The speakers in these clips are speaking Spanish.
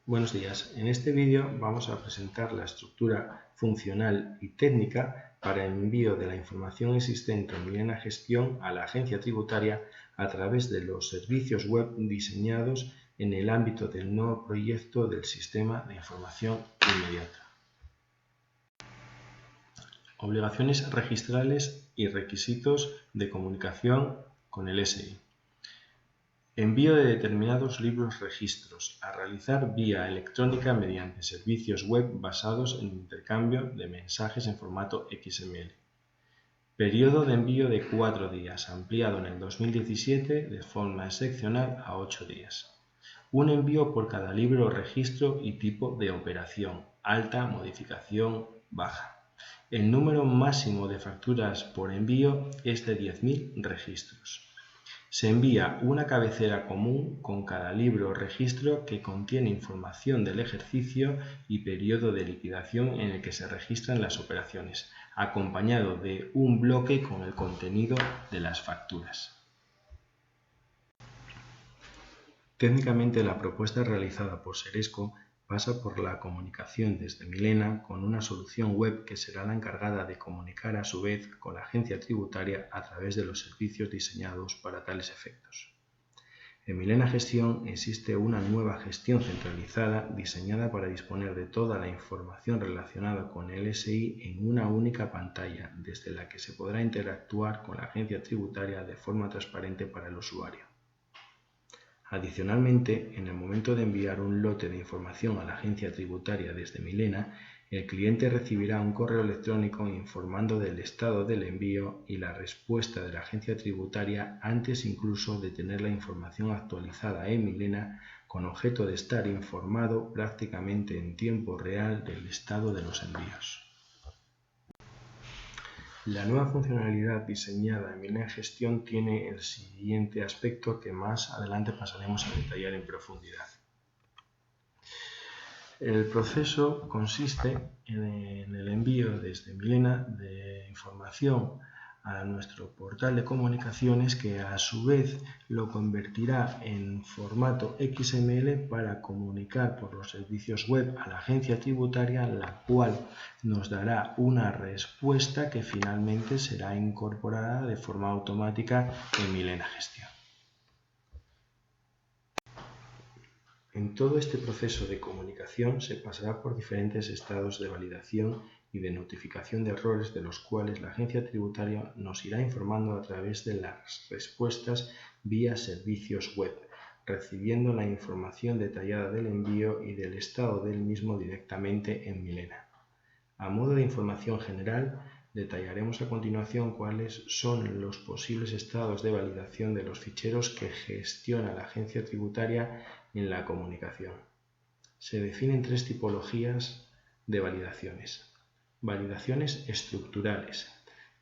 Buenos días, en este vídeo vamos a presentar la estructura funcional y técnica para el envío de la información existente en Milena Gestión a la agencia tributaria a través de los servicios web diseñados en el ámbito del nuevo proyecto del Sistema de Información Inmediata. Obligaciones registrales y requisitos de comunicación con el SI. Envío de determinados libros registros a realizar vía electrónica mediante servicios web basados en intercambio de mensajes en formato XML. Periodo de envío de 4 días, ampliado en el 2017 de forma excepcional a 8 días. Un envío por cada libro o registro y tipo de operación, alta, modificación, baja. El número máximo de facturas por envío es de 10.000 registros. Se envía una cabecera común con cada libro o registro que contiene información del ejercicio y periodo de liquidación en el que se registran las operaciones, acompañado de un bloque con el contenido de las facturas. Técnicamente, la propuesta realizada por Seresco pasa por la comunicación desde Milena con una solución web que será la encargada de comunicar a su vez con la agencia tributaria a través de los servicios diseñados para tales efectos. En Milena Gestión existe una nueva gestión centralizada diseñada para disponer de toda la información relacionada con el SI en una única pantalla, desde la que se podrá interactuar con la agencia tributaria de forma transparente para el usuario. Adicionalmente, en el momento de enviar un lote de información a la agencia tributaria desde Milena, el cliente recibirá un correo electrónico informando del estado del envío y la respuesta de la agencia tributaria antes incluso de tener la información actualizada en Milena, con objeto de estar informado prácticamente en tiempo real del estado de los envíos. La nueva funcionalidad diseñada en Milena Gestión tiene el siguiente aspecto que más adelante pasaremos a detallar en profundidad. El proceso consiste en el envío desde Milena de información a nuestro portal de comunicaciones, que a su vez lo convertirá en formato XML para comunicar por los servicios web a la agencia tributaria, la cual nos dará una respuesta que finalmente será incorporada de forma automática en Milena Gestión. En todo este proceso de comunicación se pasará por diferentes estados de validación y de notificación de errores, de los cuales la agencia tributaria nos irá informando a través de las respuestas vía servicios web, recibiendo la información detallada del envío y del estado del mismo directamente en Milena. A modo de información general, detallaremos a continuación cuáles son los posibles estados de validación de los ficheros que gestiona la agencia tributaria en la comunicación. Se definen 3 tipologías de validaciones. Validaciones estructurales.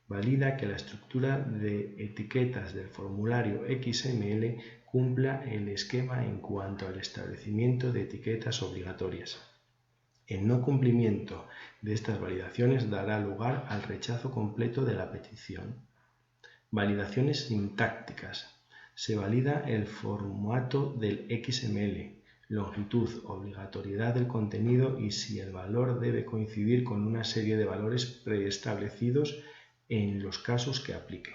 Valida que la estructura de etiquetas del formulario XML cumpla el esquema en cuanto al establecimiento de etiquetas obligatorias. El no cumplimiento de estas validaciones dará lugar al rechazo completo de la petición. Validaciones sintácticas. Se valida el formato del XML, longitud, obligatoriedad del contenido y si el valor debe coincidir con una serie de valores preestablecidos en los casos que aplique.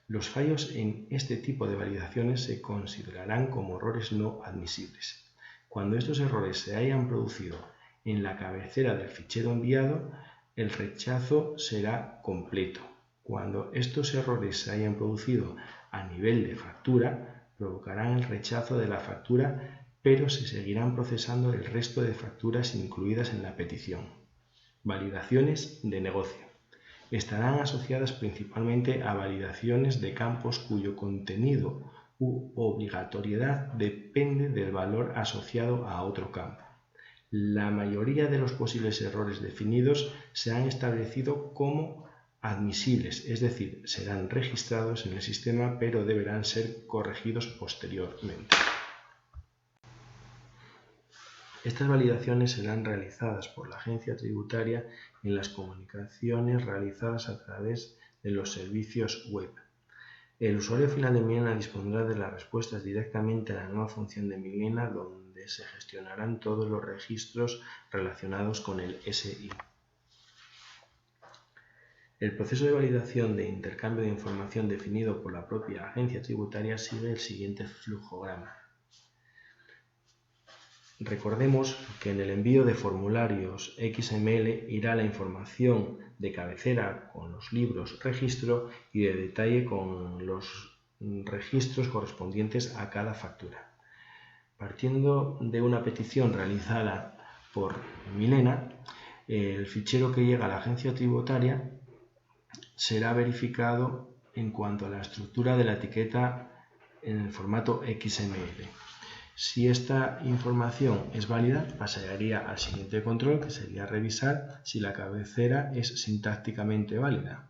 Los fallos en este tipo de validaciones se considerarán como errores no admisibles. Cuando estos errores se hayan producido en la cabecera del fichero enviado, el rechazo será completo. Cuando estos errores se hayan producido a nivel de factura, provocarán el rechazo de la factura, pero se seguirán procesando el resto de facturas incluidas en la petición. Validaciones de negocio. Estarán asociadas principalmente a validaciones de campos cuyo contenido u obligatoriedad depende del valor asociado a otro campo. La mayoría de los posibles errores definidos se han establecido como admisibles, es decir, serán registrados en el sistema pero deberán ser corregidos posteriormente. Estas validaciones serán realizadas por la agencia tributaria en las comunicaciones realizadas a través de los servicios web. El usuario final de Milena dispondrá de las respuestas directamente a la nueva función de Milena, donde donde se gestionarán todos los registros relacionados con el SI. El proceso de validación de intercambio de información definido por la propia agencia tributaria sigue el siguiente flujograma. Recordemos que en el envío de formularios XML irá la información de cabecera con los libros registro y de detalle con los registros correspondientes a cada factura. Partiendo de una petición realizada por Milena, el fichero que llega a la agencia tributaria será verificado en cuanto a la estructura de la etiqueta en el formato XML. Si esta información es válida, pasaría al siguiente control, que sería revisar si la cabecera es sintácticamente válida.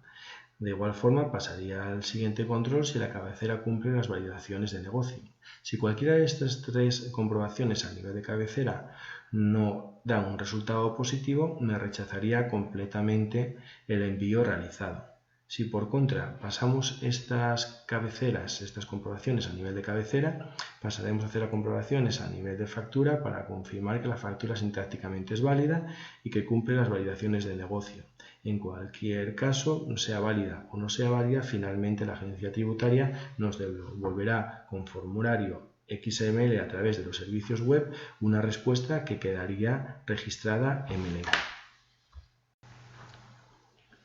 De igual forma, pasaría al siguiente control si la cabecera cumple las validaciones de negocio. Si cualquiera de estas tres comprobaciones a nivel de cabecera no da un resultado positivo, me rechazaría completamente el envío realizado. Si por contra pasamos estas cabeceras, estas comprobaciones a nivel de cabecera, pasaremos a hacer las comprobaciones a nivel de factura para confirmar que la factura sintácticamente es válida y que cumple las validaciones de negocio. En cualquier caso, sea válida o no sea válida, finalmente la agencia tributaria nos devolverá con formulario XML a través de los servicios web una respuesta que quedaría registrada en Milena.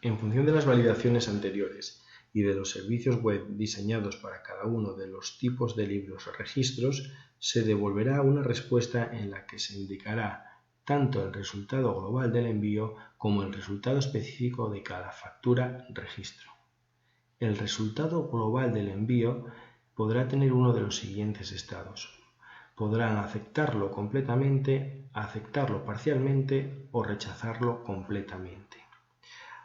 En función de las validaciones anteriores y de los servicios web diseñados para cada uno de los tipos de libros o registros, se devolverá una respuesta en la que se indicará tanto el resultado global del envío como el resultado específico de cada factura registro. El resultado global del envío podrá tener uno de los siguientes estados. Podrán aceptarlo completamente, aceptarlo parcialmente o rechazarlo completamente.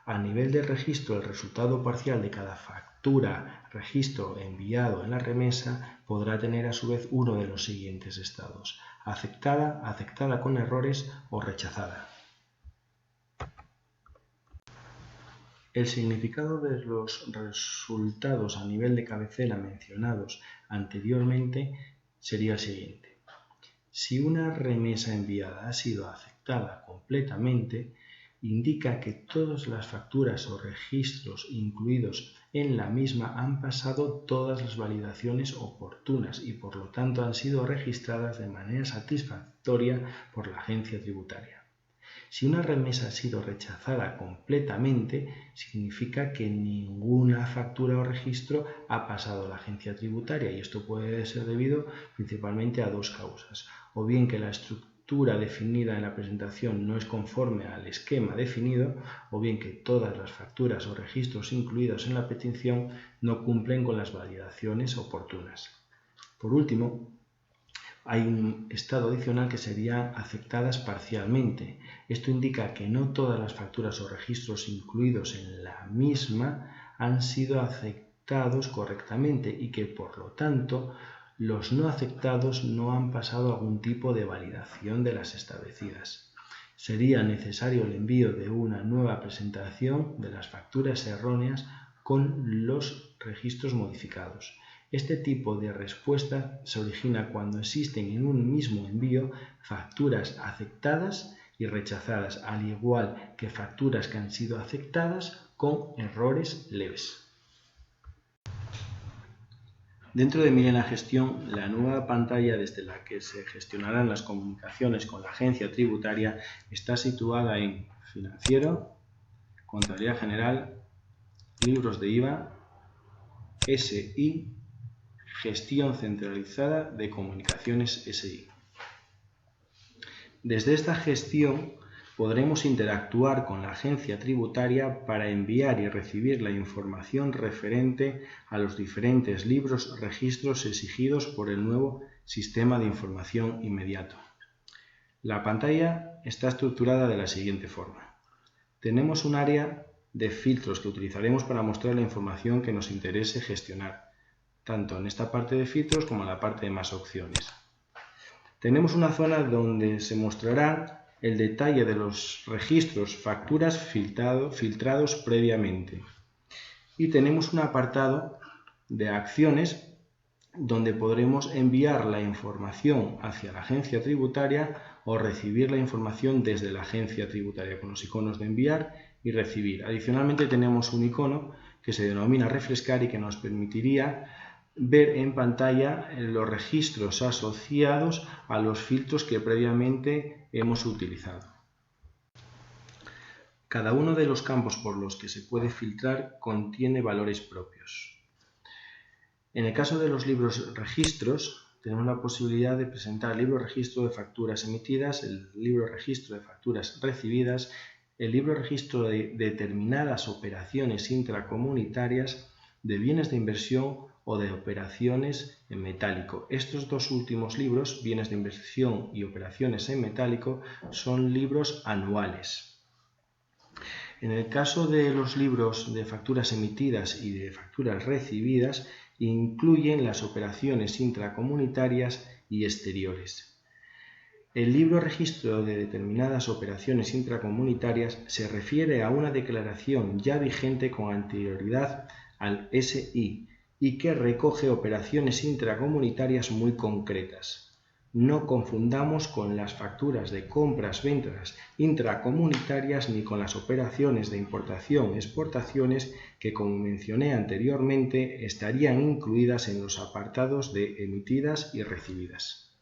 A nivel de registro, el resultado parcial de cada factura registro enviado en la remesa podrá tener a su vez uno de los siguientes estados: aceptada, aceptada con errores o rechazada. El significado de los resultados a nivel de cabecera mencionados anteriormente sería el siguiente. Si una remesa enviada ha sido aceptada completamente, indica que todas las facturas o registros incluidos en la misma han pasado todas las validaciones oportunas y por lo tanto han sido registradas de manera satisfactoria por la agencia tributaria. Si una remesa ha sido rechazada completamente, significa que ninguna factura o registro ha pasado a la agencia tributaria y esto puede ser debido principalmente a dos causas: o bien que la estructura definida en la presentación no es conforme al esquema definido, o bien que todas las facturas o registros incluidos en la petición no cumplen con las validaciones oportunas. Por último, hay un estado adicional que sería aceptadas parcialmente. Esto indica que no todas las facturas o registros incluidos en la misma han sido aceptados correctamente y que por lo tanto los no aceptados no han pasado algún tipo de validación de las establecidas. Sería necesario el envío de una nueva presentación de las facturas erróneas con los registros modificados. Este tipo de respuesta se origina cuando existen en un mismo envío facturas aceptadas y rechazadas, al igual que facturas que han sido aceptadas con errores leves. Dentro de Milena Gestión, la nueva pantalla desde la que se gestionarán las comunicaciones con la agencia tributaria está situada en Financiero, Contabilidad General, Libros de IVA, SI, Gestión centralizada de comunicaciones SI. Desde esta gestión podremos interactuar con la agencia tributaria para enviar y recibir la información referente a los diferentes libros registros exigidos por el nuevo sistema de información inmediato. La pantalla está estructurada de la siguiente forma. Tenemos un área de filtros que utilizaremos para mostrar la información que nos interese gestionar, tanto en esta parte de filtros como en la parte de más opciones. Tenemos una zona donde se mostrará el detalle de los registros, facturas filtrados previamente. Y tenemos un apartado de acciones donde podremos enviar la información hacia la agencia tributaria o recibir la información desde la agencia tributaria, con los iconos de enviar y recibir. Adicionalmente tenemos un icono que se denomina refrescar y que nos permitiría ver en pantalla los registros asociados a los filtros que previamente hemos utilizado. Cada uno de los campos por los que se puede filtrar contiene valores propios. En el caso de los libros registros, tenemos la posibilidad de presentar el libro registro de facturas emitidas, el libro registro de facturas recibidas, el libro registro de determinadas operaciones intracomunitarias, de bienes de inversión o de operaciones en metálico. Estos dos últimos libros, bienes de inversión y operaciones en metálico, son libros anuales. En el caso de los libros de facturas emitidas y de facturas recibidas, incluyen las operaciones intracomunitarias y exteriores. El libro registro de determinadas operaciones intracomunitarias se refiere a una declaración ya vigente con anterioridad al SI y que recoge operaciones intracomunitarias muy concretas. No confundamos con las facturas de compras-ventas intracomunitarias ni con las operaciones de importación-exportaciones que, como mencioné anteriormente, estarían incluidas en los apartados de emitidas y recibidas.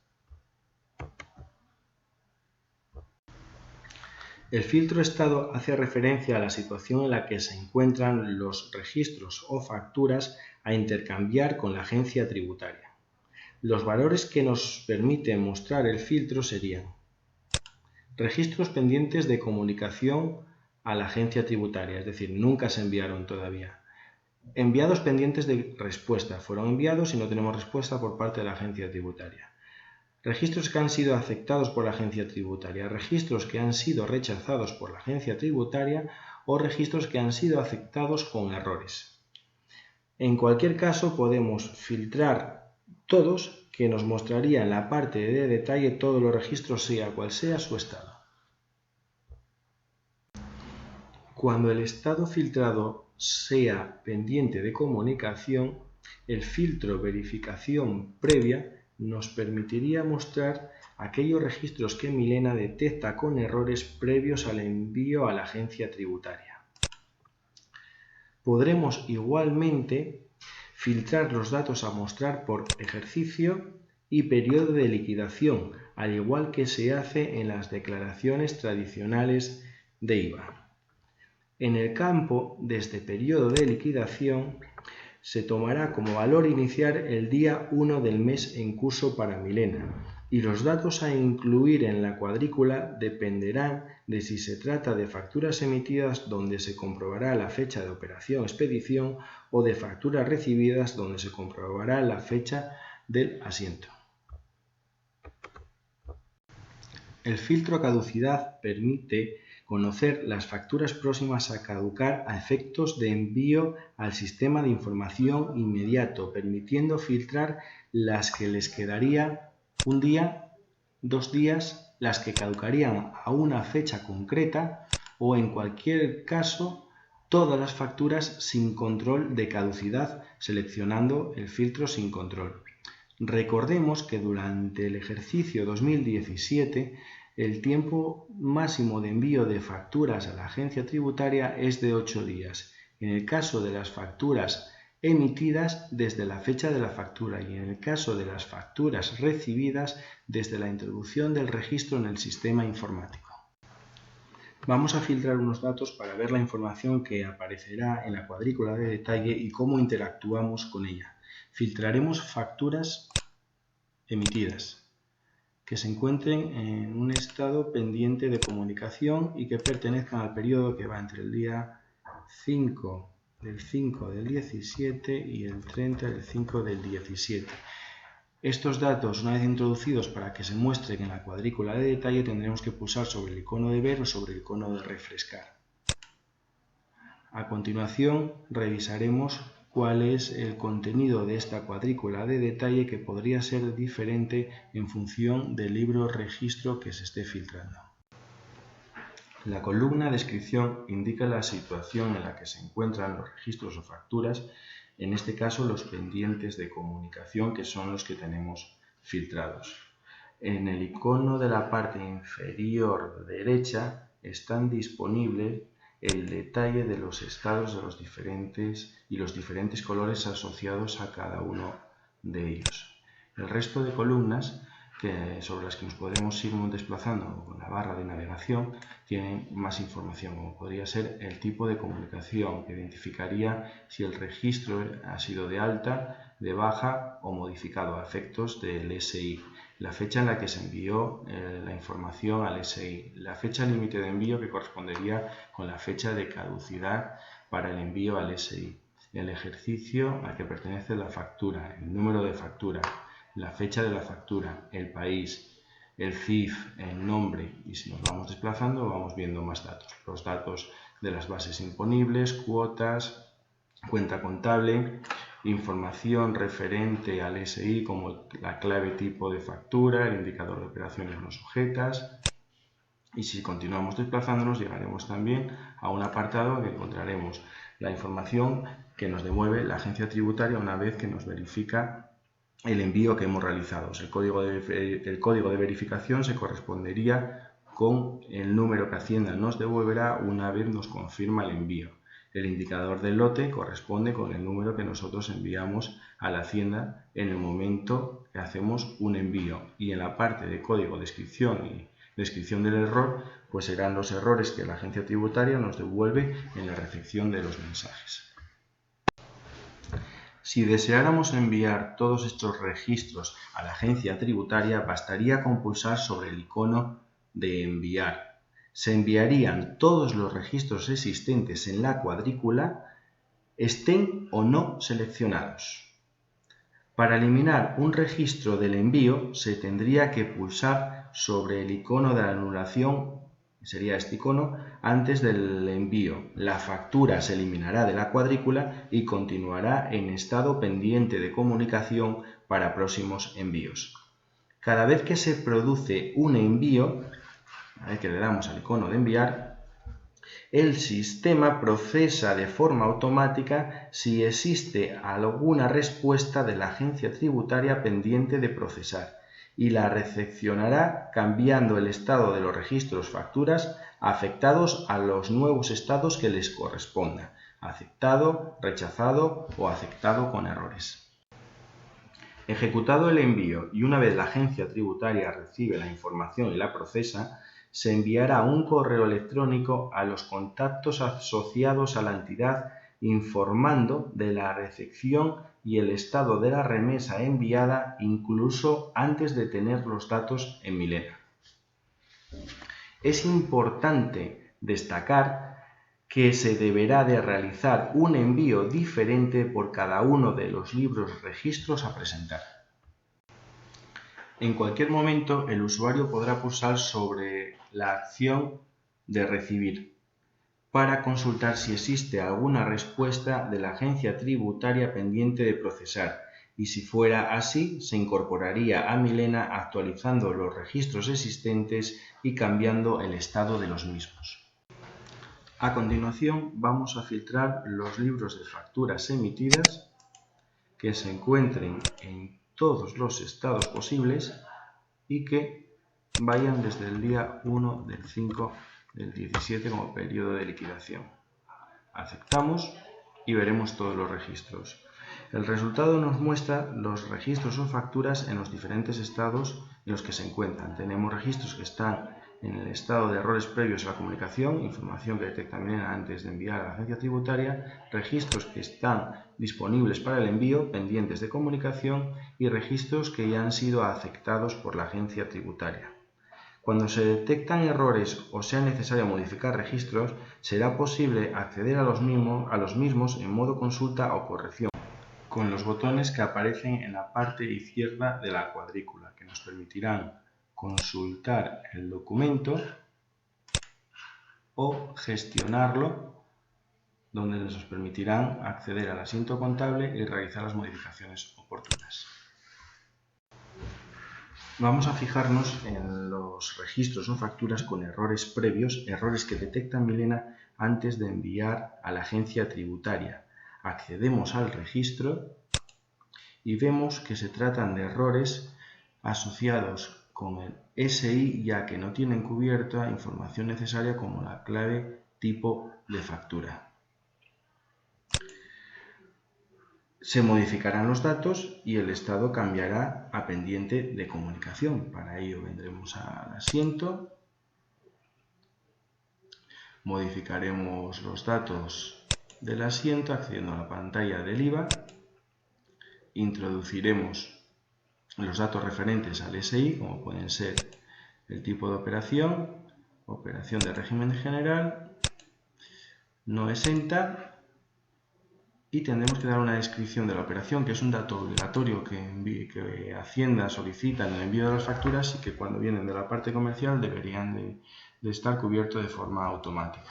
El filtro estado hace referencia a la situación en la que se encuentran los registros o facturas a intercambiar con la agencia tributaria. Los valores que nos permiten mostrar el filtro serían: registros pendientes de comunicación a la agencia tributaria, es decir, nunca se enviaron todavía. Enviados pendientes de respuesta, fueron enviados y no tenemos respuesta por parte de la agencia tributaria. Registros que han sido aceptados por la agencia tributaria, registros que han sido rechazados por la agencia tributaria o registros que han sido aceptados con errores. En cualquier caso, podemos filtrar todos, que nos mostraría en la parte de detalle todos los registros, sea cual sea su estado. Cuando el estado filtrado sea pendiente de comunicación, el filtro verificación previa nos permitiría mostrar aquellos registros que Milena detecta con errores previos al envío a la agencia tributaria. Podremos igualmente filtrar los datos a mostrar por ejercicio y periodo de liquidación, al igual que se hace en las declaraciones tradicionales de IVA. En el campo desde periodo de liquidación se tomará como valor inicial el día 1 del mes en curso para Milena, y los datos a incluir en la cuadrícula dependerán de si se trata de facturas emitidas donde se comprobará la fecha de operación expedición o de facturas recibidas donde se comprobará la fecha del asiento. El filtro caducidad permite conocer las facturas próximas a caducar a efectos de envío al sistema de información inmediato, permitiendo filtrar las que les quedaría un día, 2 días, las que caducarían a una fecha concreta o, en cualquier caso, todas las facturas sin control de caducidad, seleccionando el filtro sin control. Recordemos que durante el ejercicio 2017 el tiempo máximo de envío de facturas a la agencia tributaria es de 8 días. En el caso de las facturas emitidas, desde la fecha de la factura, y en el caso de las facturas recibidas, desde la introducción del registro en el sistema informático. Vamos a filtrar unos datos para ver la información que aparecerá en la cuadrícula de detalle y cómo interactuamos con ella. Filtraremos facturas emitidas que se encuentren en un estado pendiente de comunicación y que pertenezcan al periodo que va entre el día 5 del 5 del 17 y el 30 del 5 del 17. Estos datos, una vez introducidos para que se muestren en la cuadrícula de detalle, tendremos que pulsar sobre el icono de ver o sobre el icono de refrescar. A continuación, revisaremos cuál es el contenido de esta cuadrícula de detalle, que podría ser diferente en función del libro registro que se esté filtrando. La columna descripción indica la situación en la que se encuentran los registros o facturas en este caso los pendientes de comunicación, que son los que tenemos filtrados. En el icono de la parte inferior derecha están disponibles el detalle de los estados de los diferentes colores asociados a cada uno de ellos. El resto de columnas sobre las que nos podemos ir desplazando con la barra de navegación tienen más información, como podría ser el tipo de comunicación, que identificaría si el registro ha sido de alta, de baja o modificado a efectos del SI, la fecha en la que se envió la información al SI, la fecha límite de envío, que correspondería con la fecha de caducidad para el envío al SI, el ejercicio al que pertenece la factura, el número de factura, la fecha de la factura, el país, el CIF, el nombre, y si nos vamos desplazando vamos viendo más datos, los datos de las bases imponibles, cuotas, cuenta contable, información referente al SI como la clave tipo de factura, el indicador de operaciones no sujetas. Y si continuamos desplazándonos llegaremos también a un apartado en que encontraremos la información que nos devuelve la agencia tributaria una vez que nos verifica el envío que hemos realizado. El código de verificación se correspondería con el número que Hacienda nos devolverá una vez nos confirma el envío. El indicador del lote corresponde con el número que nosotros enviamos a la Hacienda en el momento que hacemos un envío. Y en la parte de código, descripción y descripción del error, pues serán los errores que la agencia tributaria nos devuelve en la recepción de los mensajes. Si deseáramos enviar todos estos registros a la agencia tributaria, bastaría con pulsar sobre el icono de enviar. Se enviarían todos los registros existentes en la cuadrícula, estén o no seleccionados. Para eliminar un registro del envío, se tendría que pulsar sobre el icono de la anulación, sería este icono, antes del envío. La factura se eliminará de la cuadrícula y continuará en estado pendiente de comunicación para próximos envíos. Cada vez que se produce un envío, que le damos al icono de enviar, el sistema procesa de forma automática si existe alguna respuesta de la agencia tributaria pendiente de procesar y la recepcionará cambiando el estado de los registros facturas afectados a los nuevos estados que les corresponda, aceptado, rechazado o aceptado con errores. Ejecutado el envío y una vez la agencia tributaria recibe la información y la procesa, se enviará un correo electrónico a los contactos asociados a la entidad informando de la recepción y el estado de la remesa enviada incluso antes de tener los datos en Milena. Es importante destacar que se deberá de realizar un envío diferente por cada uno de los libros registros a presentar. En cualquier momento, el usuario podrá pulsar sobre la acción de recibir para consultar si existe alguna respuesta de la agencia tributaria pendiente de procesar y si fuera así, se incorporaría a Milena actualizando los registros existentes y cambiando el estado de los mismos. A continuación, vamos a filtrar los libros de facturas emitidas que se encuentren en todos los estados posibles y que vayan desde el día 1 del 5 del 17 como periodo de liquidación. Aceptamos y veremos todos los registros. El resultado nos muestra los registros o facturas en los diferentes estados en los que se encuentran. Tenemos registros que están en el estado de errores previos a la comunicación, información que detecta Milena antes de enviar a la agencia tributaria, registros que están disponibles para el envío, pendientes de comunicación y registros que ya han sido aceptados por la agencia tributaria. Cuando se detectan errores o sea necesario modificar registros, será posible acceder a los mismos en modo consulta o corrección, con los botones que aparecen en la parte izquierda de la cuadrícula, que nos permitirán consultar el documento o gestionarlo, donde nos permitirán acceder al asiento contable y realizar las modificaciones oportunas. Vamos a fijarnos en los registros o facturas con errores previos, errores que detecta Milena antes de enviar a la agencia tributaria. Accedemos al registro y vemos que se tratan de errores asociados con el SI, ya que no tienen cubierta información necesaria como la clave tipo de factura. Se modificarán los datos y el estado cambiará a pendiente de comunicación. Para ello vendremos al asiento, modificaremos los datos del asiento accediendo a la pantalla del IVA, introduciremos los datos referentes al SI, como pueden ser el tipo de operación, operación de régimen general, no exenta, y tendremos que dar una descripción de la operación, que es un dato obligatorio que Hacienda solicita en el envío de las facturas y que cuando vienen de la parte comercial deberían de estar cubiertos de forma automática.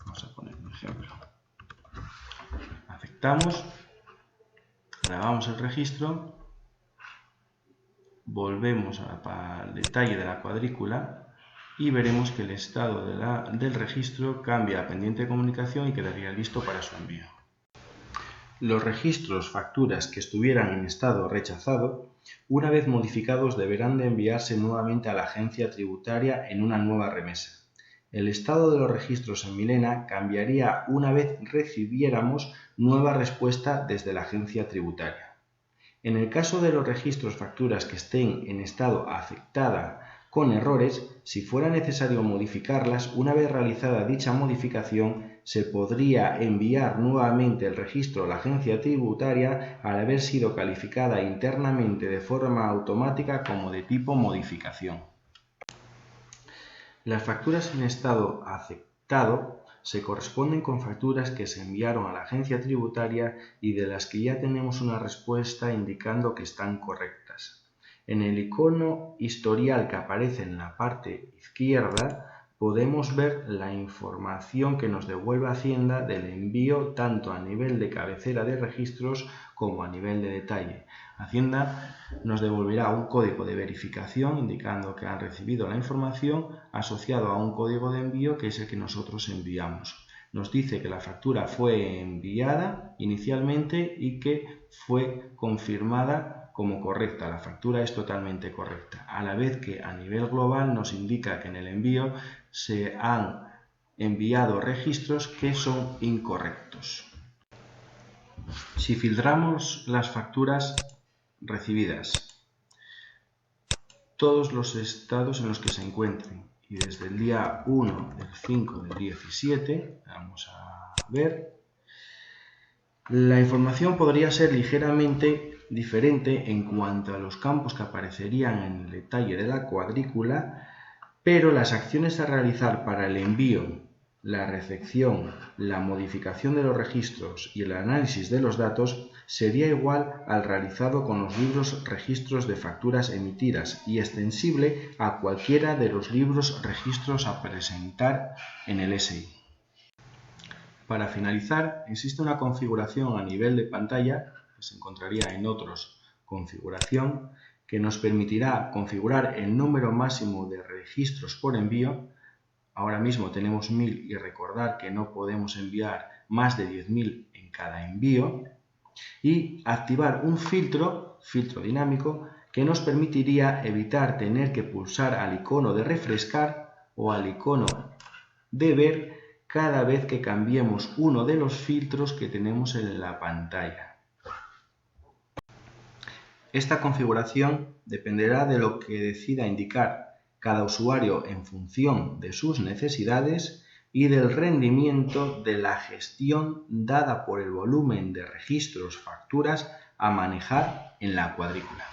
Vamos a poner un ejemplo. Aceptamos, grabamos el registro, volvemos al detalle de la cuadrícula y veremos que el estado del registro cambia a pendiente de comunicación y quedaría listo para su envío. Los registros facturas que estuvieran en estado rechazado, una vez modificados, deberán de enviarse nuevamente a la agencia tributaria en una nueva remesa. El estado de los registros en Milena cambiaría una vez recibiéramos nueva respuesta desde la agencia tributaria. En el caso de los registros facturas que estén en estado afectada con errores, si fuera necesario modificarlas, una vez realizada dicha modificación, se podría enviar nuevamente el registro a la agencia tributaria al haber sido calificada internamente de forma automática como de tipo modificación. Las facturas en estado aceptado se corresponden con facturas que se enviaron a la agencia tributaria y de las que ya tenemos una respuesta indicando que están correctas. En el icono historial que aparece en la parte izquierda podemos ver la información que nos devuelve Hacienda del envío tanto a nivel de cabecera de registros como a nivel de detalle. Hacienda nos devolverá un código de verificación indicando que han recibido la información asociado a un código de envío que es el que nosotros enviamos. Nos dice que la factura fue enviada inicialmente y que fue confirmada como correcta. La factura es totalmente correcta, a la vez que a nivel global nos indica que en el envío se han enviado registros que son incorrectos. Si filtramos las facturas recibidas, todos los estados en los que se encuentren, y desde el día 1 del 5 del 17, vamos a ver, la información podría ser ligeramente diferente en cuanto a los campos que aparecerían en el detalle de la cuadrícula, pero las acciones a realizar para el envío, la recepción, la modificación de los registros y el análisis de los datos sería igual al realizado con los libros registros de facturas emitidas y extensible a cualquiera de los libros registros a presentar en el SI. Para finalizar, existe una configuración a nivel de pantalla, que se encontraría en otros, configuración, que nos permitirá configurar el número máximo de registros por envío. Ahora mismo tenemos 1000 y recordar que no podemos enviar más de 10.000 en cada envío. Y activar un filtro dinámico, que nos permitiría evitar tener que pulsar al icono de refrescar o al icono de ver cada vez que cambiemos uno de los filtros que tenemos en la pantalla. Esta configuración dependerá de lo que decida indicar cada usuario en función de sus necesidades y del rendimiento de la gestión dada por el volumen de registros facturas a manejar en la cuadrícula.